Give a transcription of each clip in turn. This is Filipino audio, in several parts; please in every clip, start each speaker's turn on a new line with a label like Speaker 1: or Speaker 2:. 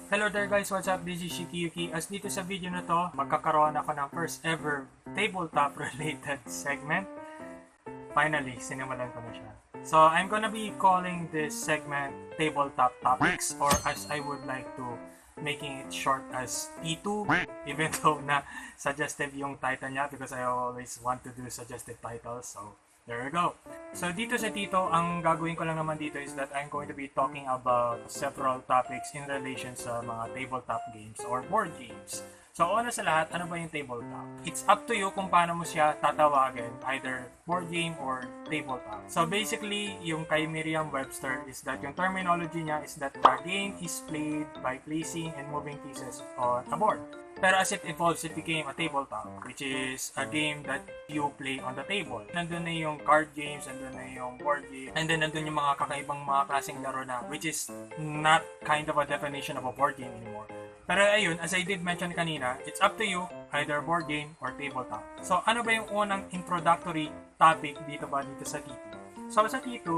Speaker 1: Hello there guys, what's up? This is ShikiYuki. As dito sa video na to, magkakaroon ako ng first ever tabletop related segment. Finally, sinimulan ko na siya. So, I'm gonna be calling this segment Tabletop Topics, or as I would like to, making it short as T2, even though na suggestive yung title niya because I always want to do suggestive titles. So, there we go. So, dito sa Tito, ang gagawin ko lang naman dito is that I'm going to be talking about several topics in relation sa mga tabletop games or board games. So, una sa lahat, ano ba yung tabletop? It's up to you kung paano mo siya tatawagin, either board game or tabletop. So, basically, yung kay Merriam-Webster is that yung terminology niya is that a game is played by placing and moving pieces on a board. Pero as it evolves, it became a tabletop, which is a game that you play on the table. Nandun na yung card games, nandun na yung board game, and then nandun yung mga kakaibang mga klaseng laro na, which is not kind of a definition of a board game anymore. Pero ayun, as I did mention kanina, it's up to you, either board game or tabletop. So ano ba yung unang introductory topic dito sa T2? So sa T2,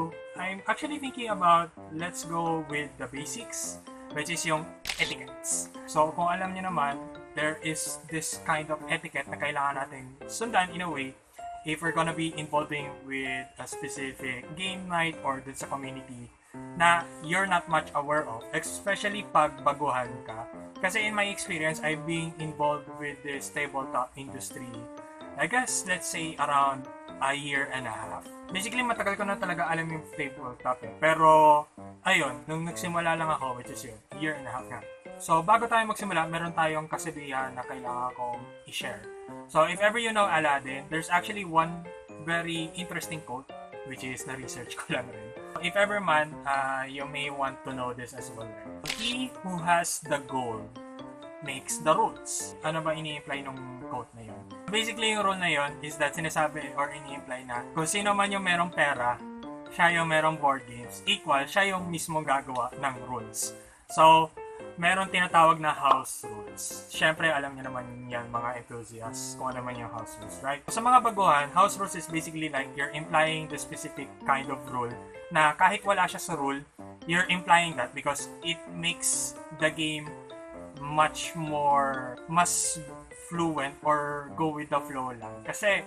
Speaker 1: I'm actually thinking about, let's go with the basics, which is yung etiquettes. So kung alam niyo naman, there is this kind of etiquette na kailangan natin sundan in a way if we're gonna be involving with a specific game night or dun sa community na you're not much aware of, especially pag baguhan ka. Kasi in my experience, I've been involved with this tabletop industry, I guess, let's say, around a year and a half. Basically, matagal ko na talaga alam yung tabletop eh. Pero, ayun, nung nagsimula lang ako, which is yun, year and a half nga. So, bago tayo magsimula, meron tayong kasabihan na kailangan kong i-share. So, if ever you know Aladdin, there's actually one very interesting quote, which is na-research ko lang rin. If ever man, you may want to know this as well. He who has the goal makes the rules. Ano ba ini-imply nung quote na yun? Basically, yung rule na yun is that sinasabi or ini-imply na kung sino man yung merong pera, siya yung merong board games, equal, siya yung mismo gagawa ng rules. So, meron tinatawag na house rules. Siyempre, alam niyo naman yan mga enthusiasts kung ano man yung house rules, right? Sa mga baguhan, house rules is basically like you're implying the specific kind of rule na kahit wala siya sa rule, you're implying that because it makes the game mas fluent or go with the flow lang. Kasi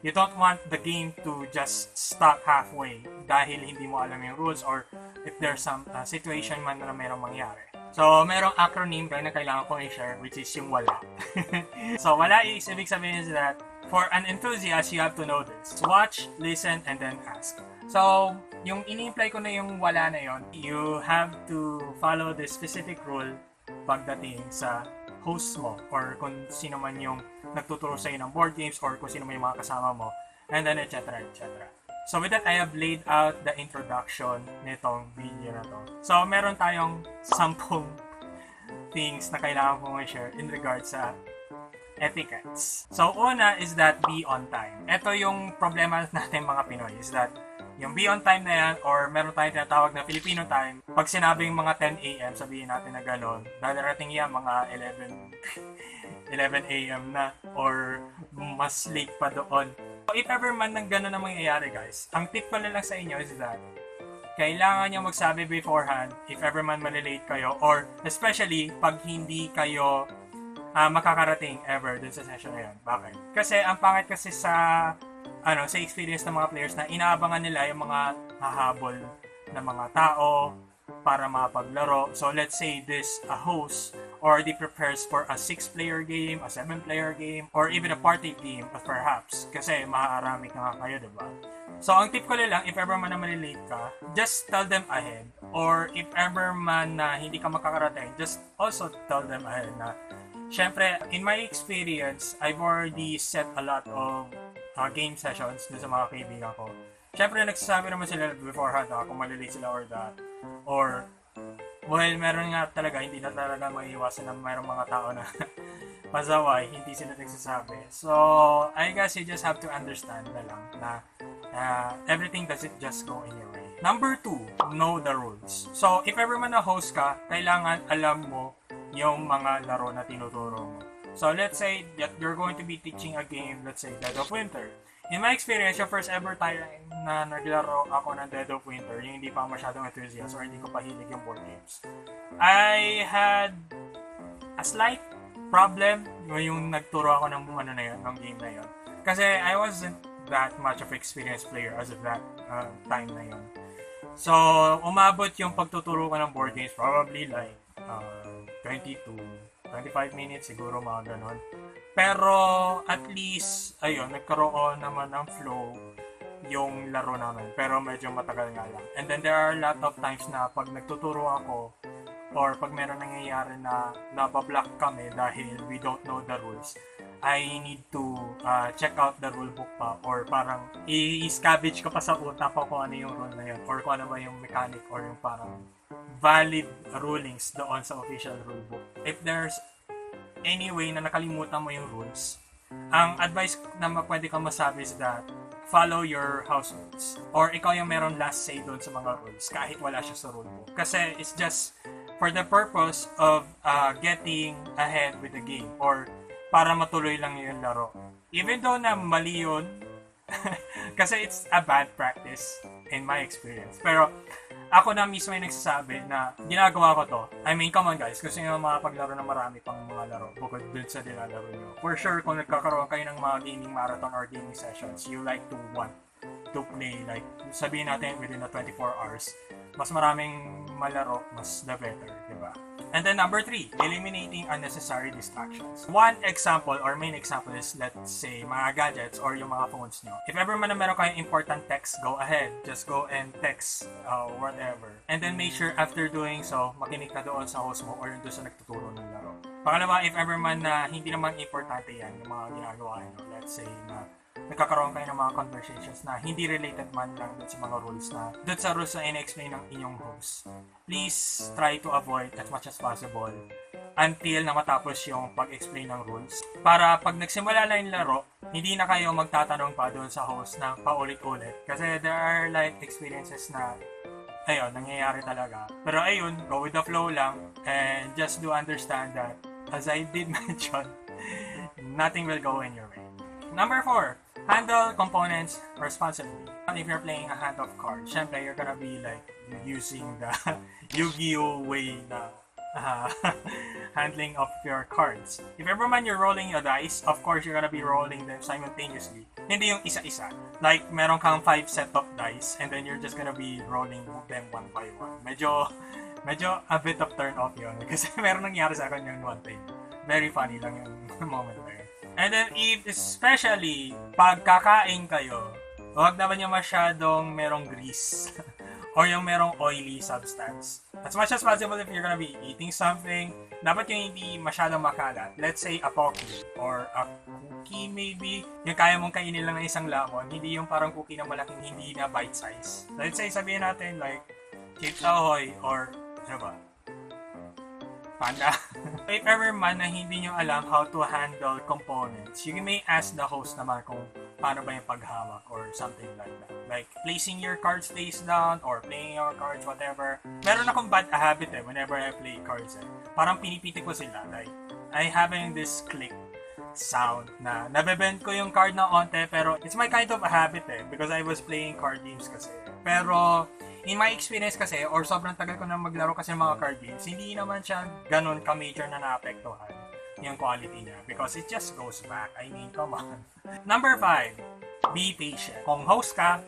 Speaker 1: you don't want the game to just stop halfway dahil hindi mo alam yung rules or if there's some situation man na merong mangyari. So, merong acronym na kailangan kong i-share, which is yung WALA. So, WALA is, ibig sabihin is that for an enthusiast, you have to know this. Watch, listen, and then ask. So, yung ini-imply ko na yung WALA na yon, you have to follow the specific rule pagdating sa host mo or kung sino man yung nagtuturo sa'yo ng board games or kung sino man yung mga kasama mo, and then etc. etc. So with that, I have laid out the introduction nitong video na to. So meron tayong 10 things na kailangan kong i-share in regards sa etiquettes. So una is that be on time. Ito yung problema natin mga Pinoy is that yung be on time na yan or meron tayong tinatawag na Filipino time, pag sinabing mga 10 a.m. sabihin natin na gano'n, darating yan mga 11 a.m. na or mas late pa doon. So, if ever man nang gano'n na mangyayari guys, ang tip ko lang sa inyo is that kailangan nyo magsabi beforehand if ever man malilate kayo or especially pag hindi kayo makakarating ever dun sa session na yun. Bakit? Kasi ang pangit kasi sa experience ng mga players na inaabangan nila yung mga hahabol na mga tao para mapaglaro. So let's say this a host already prepares for a 6-player game, a 7-player game, or even a party game perhaps. Kasi maaaramik na kayo, diba? So ang tip ko lang, if ever man na malilate ka, just tell them ahead. Or if ever man na hindi ka makakarating, just also tell them ahead na syempre, in my experience, I've already set a lot of game sessions dun sa mga kaibigan ko. Syempre, nagsasabi naman sila beforehand kung malilate sila or that. Or, well, meron nga talaga, hindi na talaga maiiwasan na mayroong mga tao na pasaway, hindi sila nagsasabi. So, I guess you just have to understand na lang na everything doesn't just go in your way. Number 2, know the rules. So, if ever man na host ka, kailangan alam mo yung mga laro na tinuturo mo. So, let's say that you're going to be teaching a game, let's say, Dead of Winter. In my experience, yung first ever time na naglaro ako ng Dead of Winter, yung hindi pa masyadong enthusiast or hindi ko pahilig yung board games, I had a slight problem yung nagturo ako ng ng game na yun. Kasi I wasn't that much of experienced player as of that time na yun. So, umabot yung pagtuturo ko ng board games probably like 20 to 25 minutes siguro, mga ganon. Pero at least, ayun, nagkaroon naman ng flow yung laro namin. Pero medyo matagal nga lang. And then there are a lot of times na pag nagtuturo ako or pag meron nangyayari na nabablock kami dahil we don't know the rules, I need to check out the rule book pa or parang i-scavenge ko pa sa utak ko kung ano yung rule na yun or kung ano ba yung mechanic or yung parang valid rulings doon sa official rule book. If there's any way na nakalimutan mo yung rules, ang advice na pwede kang masabi is that follow your house rules or ikaw yung meron last say doon sa mga rules kahit wala siya sa rule book. Kasi it's just for the purpose of getting ahead with the game or para matuloy lang yung laro. Even though na mali yun, kasi it's a bad practice in my experience. Pero ako na mismo yung nagsasabi na ginagawa ko to. I mean, come on guys, gusto nyo makapaglaro ng marami pang mga laro bukod dun sa nilalaro nyo. For sure, kung nagkakaroon kayo ng mga gaming marathon or gaming sessions, you like to want to play, like, sabihin natin within the 24 hours, mas maraming malaro, mas the better, diba? And then number 3, eliminating unnecessary distractions. One example or main example is, let's say, mga gadgets or yung mga phones nyo. If ever man na meron kayong important text, go ahead. Just go and text whatever. And then make sure after doing so, makinig ka doon sa host mo or doon sa nagtuturo ng laro. Pangalawa, if ever man na hindi naman importante yan, yung mga ginagawa nyo. Let's say na nagkakaroon kayo ng mga conversations na hindi related man lang dun sa mga rules na dun sa rules na in-explain ng inyong host. Please try to avoid as much as possible until na matapos yung pag-explain ng rules. Para pag nagsimula na yung laro, hindi na kayo magtatanong pa dun sa host na paulit-ulit. Kasi there are like experiences na ayun, nangyayari talaga. Pero ayun, go with the flow lang and just do understand that as I did mention, nothing will go in your way. Number 4, handle components responsibly. If you're playing a hand of cards, syempre you're gonna be like using the Yu-Gi-Oh way na handling of your cards. If ever man you're rolling your dice, of course you're gonna be rolling them simultaneously. Hindi yung isa-isa. Like meron kang 5 set of dice and then you're just gonna be rolling them one by one. Medyo a bit of turn off yun kasi meron nangyari sa akin yung one time. Very funny lang yung moment na yun. And then, especially, pag kakain kayo, huwag naman yung masyadong merong grease or yung merong oily substance. As much as possible, if you're gonna be eating something, dapat yung hindi masyadong makalat. Let's say, a pocky or a cookie maybe. Yung kaya mong kainin lang ng isang lamon, hindi yung parang cookie na malaking hindi na bite size. Let's say, sabihin natin like, Chips Ahoy or, ano ba? Panda. If ever man na hindi nyo alam how to handle components, you may ask the host naman kung paano ba yung paghawak or something like that. Like placing your cards face down or playing your cards, whatever. Meron akong bad habit whenever I play cards Parang pinipiti ko sila. Like, I having this click sound na nabebend ko yung card na onte pero it's my kind of a habit because I was playing card games kasi. Pero in my experience kasi, or sobrang tagal ko na maglaro kasi ng mga card games, hindi naman siya ganun ka-major na naapektuhan yung quality niya because it just goes back. I mean, come on. Number 5, be patient. Kung host ka,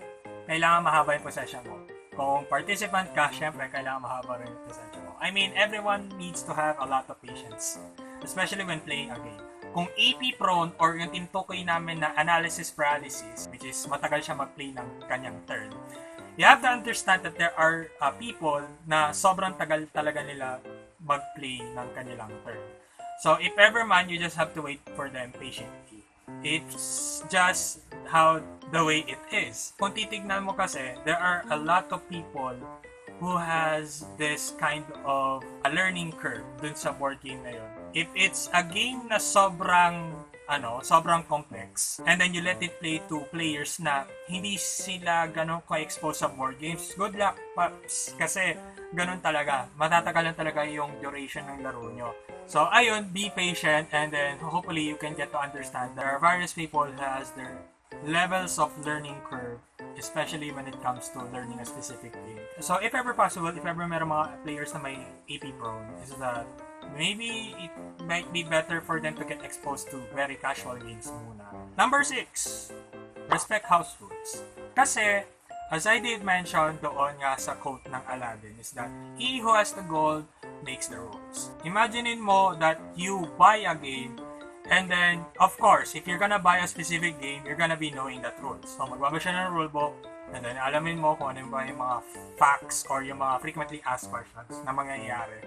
Speaker 1: kailangan mahaba yung possession mo. Kung participant ka, syempre, kailangan mahaba rin yung possession mo. I mean, everyone needs to have a lot of patience, especially when playing a game. Kung AP prone or yung tinutukoy namin na analysis paralysis, which is matagal siya mag-play ng kanyang turn, you have to understand that there are people na sobrang tagal talaga nila mag-play ng kanilang turn. So, if ever man, you just have to wait for them patiently. It's just how the way it is. Kung titignan mo kasi, there are a lot of people who has this kind of a learning curve dun sa board game na yun. If it's a game na sobrang complex, and then you let it play to players na hindi sila ganun ka-expose sa board games, good luck, paps. Kasi ganun talaga. Matatagalan talaga yung duration ng laro nyo. So, ayun, be patient, and then hopefully you can get to understand there are various people who has their levels of learning curve, especially when it comes to learning a specific game. So if ever possible, if ever meron mga players na may AP prone, is that maybe it might be better for them to get exposed to very casual games muna. Number 6, respect house rules. Kasi, as I did mention doon nga sa quote ng Aladdin, is that he who has the gold makes the rules. Imaginein mo that you buy a game, and then, of course, if you're gonna buy a specific game, you're gonna be knowing that rules. So, magbaba siya ng rulebook, and then alamin mo kung ano ba yung mga facts or yung mga frequently asked questions na mangyayari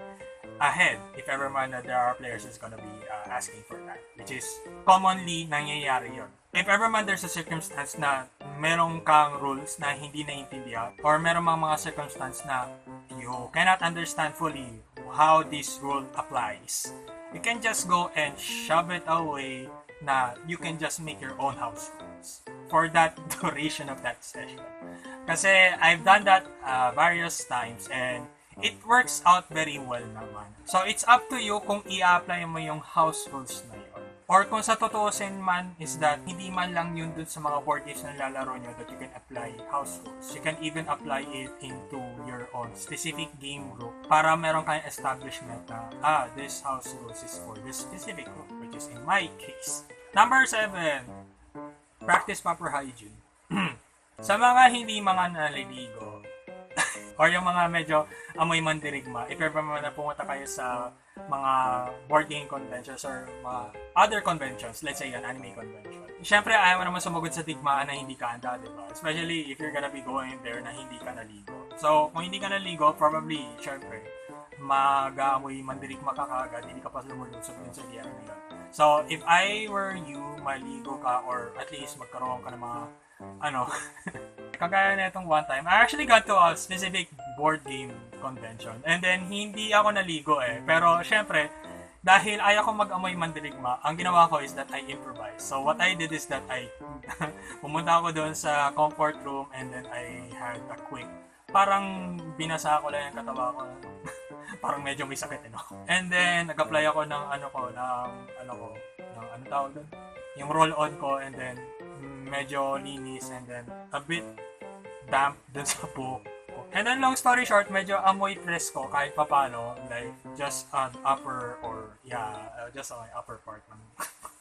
Speaker 1: ahead if ever man that there are players who's gonna be asking for that, which is commonly nangyayari yon. If ever man there's a circumstance na merong kang rules na hindi naiintindihan, or merong mga circumstance na you cannot understand fully how this rule applies, you can just go and shove it away na you can just make your own house rules for that duration of that session. Kasi I've done that various times and it works out very well naman. So, it's up to you kung i-apply mo yung house rules na yun. Or kung sa totoosin man is that hindi man lang yun dun sa mga board games na lalaro nyo that you can apply house rules. You can even apply it into your own specific game group para meron kayong establishment na, this house rules is for this specific group, which is in my case. Number 7, practice proper hygiene. Sa mga hindi mga naliligo, or yung mga medyo amoy mandirigma, if ever man na pumunta kayo sa mga board game conventions or mga other conventions, let's say an anime convention. Siyempre, ayaw mo naman sumugod sa digmaan na hindi ka handa, diba? Especially if you're gonna be going there na hindi ka naligo. So, kung hindi ka naligo, probably, siyempre, mag-amoy mandirigma ka kagad, hindi ka pa lumulusog dun sa giyara na yun. So, if I were you, maligo ka or at least magkaroon ka ng mga kagaya na itong one time, I actually got to a specific board game convention and then hindi ako naligo pero syempre dahil ayaw ko mag-amoy mandirigma, ang ginawa ko is that I improvise. So what I did is that I pumunta ako doon sa comfort room and then I had a quick, parang binasa ko lang yung katawa ko parang medyo may sakit and then nag-apply ako ng tawag doon, yung roll-on ko, and then medyo linis and then a bit damp dun sa buhok ko. And then long story short, medyo amoy fresco kahit papano, like just an upper or just on my upper part ng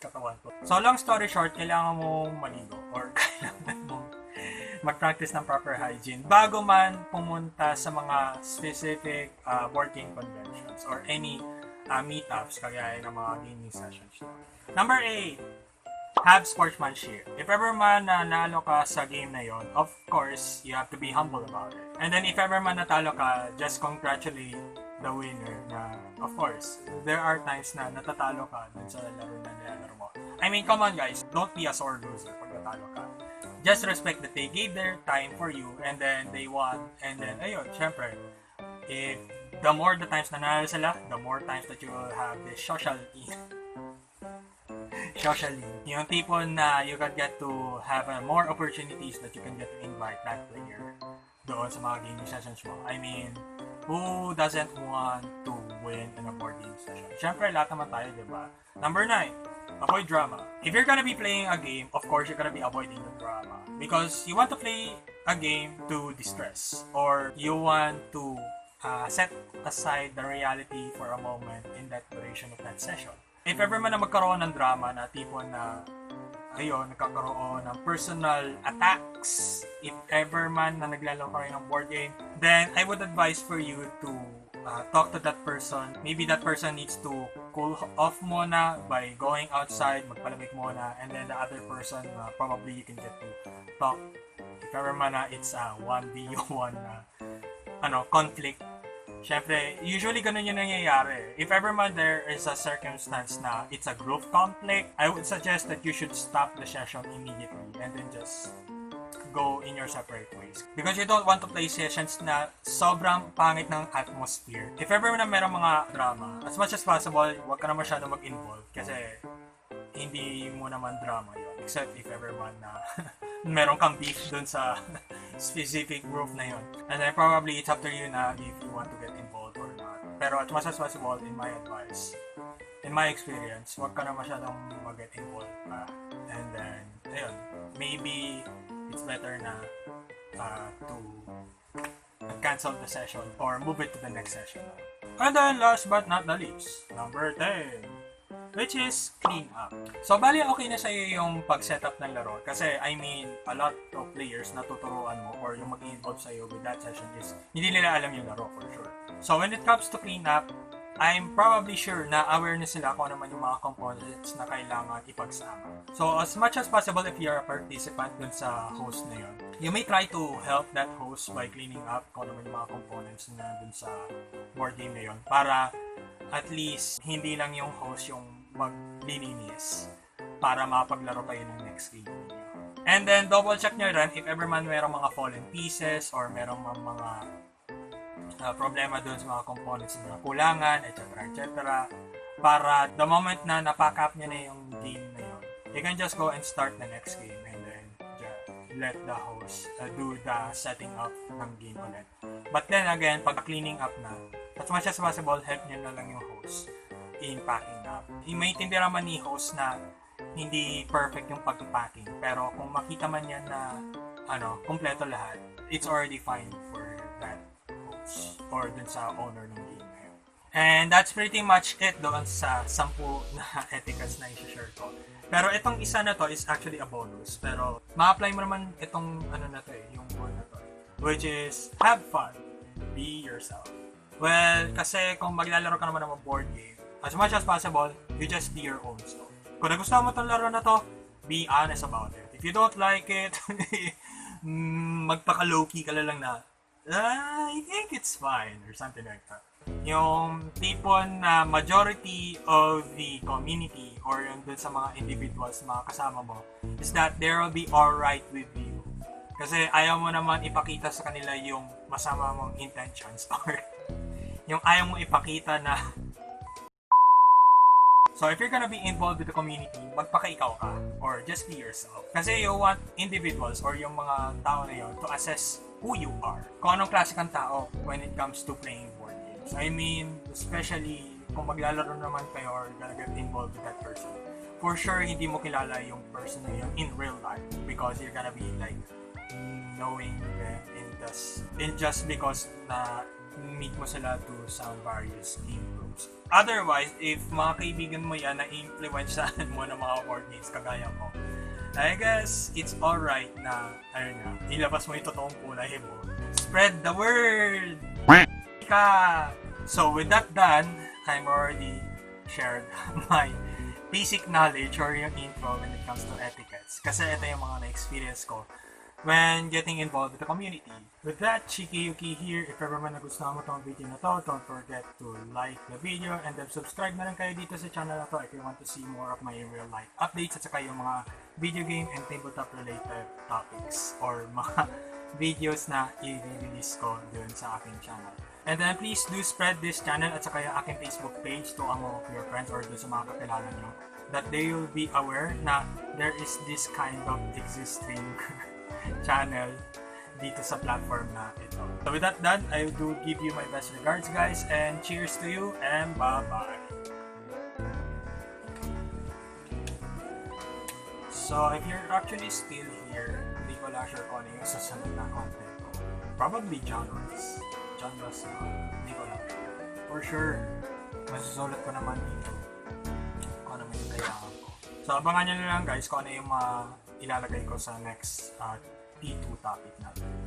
Speaker 1: katawan ko. So long story short, kailangan mong maligo or kailangan mong mag-practice ng proper hygiene bago man pumunta sa mga specific board game conventions or any meetups kagaya ng mga gaming sessions. Number 8, have sportsmanship. If ever man nanalo ka sa game na yon, of course, you have to be humble about it. And then if ever man natalo ka, just congratulate the winner na, of course, there are times na natatalo ka dun sa laro na nilalaro mo. I mean, come on guys, don't be a sore loser pag natalo ka. Just respect that they gave their time for you and then they won. And then, ayun, syempre, if the more the times na nanalo sila, the more times that you will have this socially, yung tipo na you can get to have more opportunities that you can get to invite that player doon sa mga gaming sessions mo. I mean, who doesn't want to win in a board game session? Siyempre, lahat naman tayo, diba? Number 9, avoid drama. If you're gonna be playing a game, of course, you're gonna be avoiding the drama. Because you want to play a game to distress. Or you want to set aside the reality for a moment in that duration of that session. If ever man na magkaroon ng drama na tipo na nagkakaroon ng personal attacks, if ever man na naglalaro kayo ng board game, then I would advise for you to talk to that person. Maybe that person needs to cool off muna by going outside, magpalamig muna, and then the other person, probably you can get to talk. If ever man na it's 1v1 conflict, syempre, usually ganun yung nangyayari. If ever man there is a circumstance na it's a group conflict, I would suggest that you should stop the session immediately and then just go in your separate ways. Because you don't want to play sessions na sobrang pangit ng atmosphere. If ever man na merong mga drama, as much as possible, huwag ka na masyado mag-involve kasi hindi mo naman drama yun. Except if ever man na meron kang beef dun sa specific group na yun. And then probably it's up to you na if you want to get involved or not. Pero as much as possible, in my advice, in my experience, huwag ka na masyadong mag-get involved pa. And then, ayun, maybe it's better na to cancel the session or move it to the next session. And then, last but not the least, number 10, which is clean up. So, bali okay na sa'yo yung pag-setup ng laro. Kasi, I mean, a lot of players na tuturuan mo or yung mag-involve sa'yo with that session is hindi nila alam yung laro for sure. So, when it comes to clean up, I'm probably sure na awareness sila kung ano naman yung mga components na kailangan ipagsama. So, as much as possible, if you're a participant dun sa host na yun, you may try to help that host by cleaning up kung ano naman yung mga components na dun sa board game na yun para at least hindi lang yung host yung maglilinis para mapaglaro kayo ng next game niyo. And then, double check nyo rin if ever man merong mga fallen pieces or merong mga problema doon sa mga components na kulangan, etc. Para the moment na napack up nyo na yung game na yun, you can just go and start the next game and then just let the host do the setting up ng game ulit. But then again, pag cleaning up na, as much as possible, help nyo na lang yung host in packing up. Maintindihan naman ni host na hindi perfect yung pag-packing, pero kung makita man yan na kompleto lahat, it's already fine for that or dun sa owner ng game na yun. And that's pretty much it doon sa 10 na etiquettes na i-share ko. Pero itong isa na to is actually a bonus. Pero ma-apply mo naman itong yung word na to. Which is, have fun. Be yourself. Well, kasi kung maglalaro ka naman ng board game, as much as possible, you just be your own self. Kung nagustuhan mo itong laro na to, be honest about it. If you don't like it, magpaka-low-key ka lang na, I think it's fine or something like that. Yung tipon na majority of the community or yung dun sa mga individuals, mga kasama mo, is that they will be alright with you. Kasi ayaw mo naman ipakita sa kanila yung masama mong intentions or yung ayaw mo ipakita na so if you're gonna be involved with the community, magpaka-ikaw ka or just be yourself. Kasi you want individuals or yung mga tao na yun to assess who you are. Kung anong klase kang tao when it comes to playing board games. I mean, especially kung maglalaro naman kayo or gonna get involved with that person. For sure, hindi mo kilala yung person na yun in real life because you're gonna be like knowing them in just because na meet mo sila to some various game groups. Otherwise, if mga kaibigan mo yan na influensyahan mo ng mga board games kagaya ko, I guess it's alright na, ilabas mo yung totoong kulay mo. Spread the word! So, with that done, I'm already shared my basic knowledge or yung intro when it comes to etiquettes. Kasi ito yung mga na-experience ko when getting involved with the community. With that, ShikiYuki here. If ever man nagustuhan mo itong video na to, don't forget to like the video and then subscribe na rin kayo dito sa channel na to if you want to see more of my real life updates at saka yung mga video game and tabletop related topics or mga videos na i-release ko dun sa aking channel. And then please do spread this channel at saka yung aking Facebook page to among your friends or dun sa mga kakilala nyo that they will be aware na there is this kind of existing channel dito sa platform na ito. So with that done, I do give you my best regards guys and cheers to you and bye-bye. So if you're actually still here, hindi ko lang sure kung ano yung susunod na content ko. Probably genres. Hindi ko lang sure. For sure, masusulat ko naman dito kung ano yung kailangan ko. So abangan nyo na lang guys kung ano yung ilalagay ko sa next T2 topic natin.